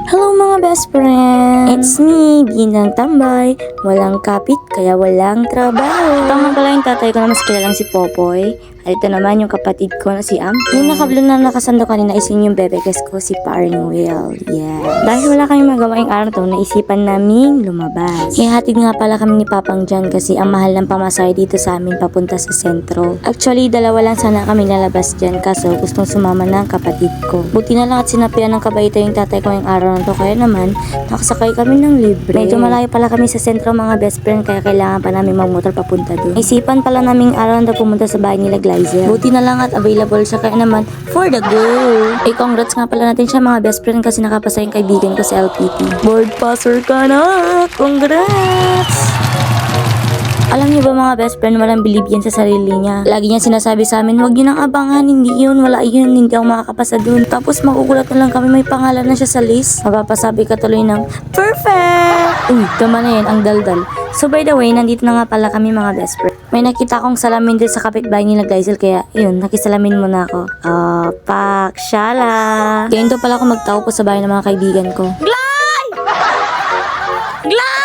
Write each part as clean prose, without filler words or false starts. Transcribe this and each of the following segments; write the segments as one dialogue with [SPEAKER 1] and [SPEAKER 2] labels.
[SPEAKER 1] Hello mga best friend! It's me, Ginang Tambay. Walang kapit, kaya walang trabaho. Ito nga pala yung tatay ko na mas kilalang si Popoy. At ito naman yung kapatid ko na si Am. Yung nakablo na nakasando kanina is yun yung bebekes ko, si Paring Will. Yeah. Dahil wala kaming magawa yung araw to, naisipan namin lumabas. Ihatid nga pala kami ni Papang Jan kasi ang mahal ng pamasahe dito sa amin papunta sa sentro. Actually, dalawa lang sana kami lalabas dyan kaso gustong sumama ng kapatid ko. Buti na lang at sinapian ng kabaita yung tatay ko yung araw na to, kaya naman nakasakay kami ng libre. Medyo malayo pala kami sa sentro mga best friend, kaya kailangan pa namin magmotor papunta doon. Isipan pala naming araw na pumunta sa bahay nila Glyzer. Buti na lang at available siya, kaya naman for the go. Congrats nga pala natin siya mga best friend kasi nakapasa yung kaibigan ko sa LPT. Board passer ka na! Congrats! Alam niyo ba mga best friend, walang believe yan sa sarili niya. Lagi niya sinasabi sa amin, huwag niyo nang abangan, hindi yun, wala yun, hindi ako makakapasa dun. Tapos magugulat na lang kami, may pangalan na siya sa list. Mapapasabi ka tuloy ng, perfect! Uy, tama na yan, ang daldal. So by the way, nandito na nga pala kami mga best friend. May nakita akong salamin din sa kapitbahay nila Glyzel, kaya yun, nakisalamin mo na ako. Pakshala! Kaya ito pala ako magtao po sa bahay ng mga kaibigan ko. Gly! Gly!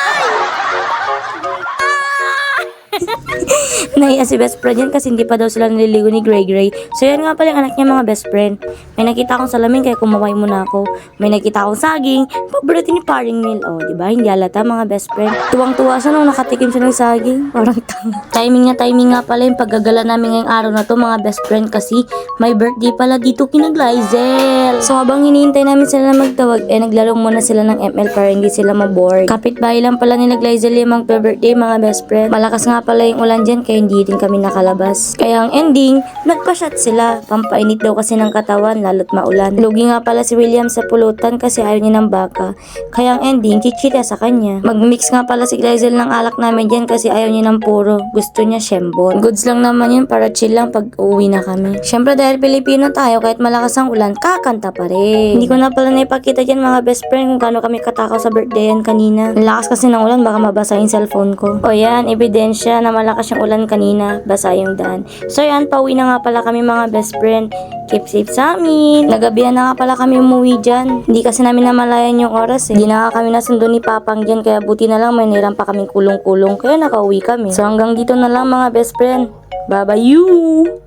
[SPEAKER 1] Naiya si best friend yan kasi hindi pa daw sila naliligo ni Gray Gray. So yan nga pala yung anak niya mga best friend. May nakita akong salamin kaya kumaway muna ako. May nakita akong saging. Paborito ni Paring Neil. Oh, diba? Hindi halata mga best friend. Tuwang-tuwa siya nung nakatikim siya ng saging. Parang tanga. Timing nga pala yung paggagala namin ngayong araw na to mga best friend kasi may birthday pala dito kina Glyzel. So habang hinihintay namin sila na magtawag, naglaro muna sila ng ML para hindi sila maboard. Kapitbahay lang pala nila Glyzel yung magpa-birthday mga best friend. Malakas nga pala yung ulan dyan kaya hindi din kami nakalabas. Kaya ang ending, nagpa-shot sila. Pampainit daw kasi ng katawan lalo't maulan. Lugi nga pala si William sa pulutan kasi ayaw niya ng baka. Kaya ang ending, chichita sa kanya. Mag-mix nga pala si Glyzel ng alak namin dyan kasi ayaw niya ng puro. Gusto niya syembon. Goods lang naman yun para chill lang pag uwi na kami. Syempre dahil Pilipino tayo, kahit malakas ang ulan, kakanta pa rin. Hindi ko na pala naipakita dyan mga best friend kung gaano kami katakaw sa birthday yan kanina. Ang lakas kasi ng ulan, baka mabasa yung cellphone ko. O yan, ebidensya na malakas yung ulan kanina, basa yung daan. So yan, pauwi na nga pala kami mga best friend. Keep safe sa amin. Nagabihan na nga pala kami umuwi dyan. Hindi kasi namin namalayan yung oras eh. Hindi na nga kami nasundo ni Papang dyan, kaya buti na lang may niram pa kaming kulong-kulong, kaya nakauwi kami. So hanggang dito na lang mga best friend. Bye-bye you!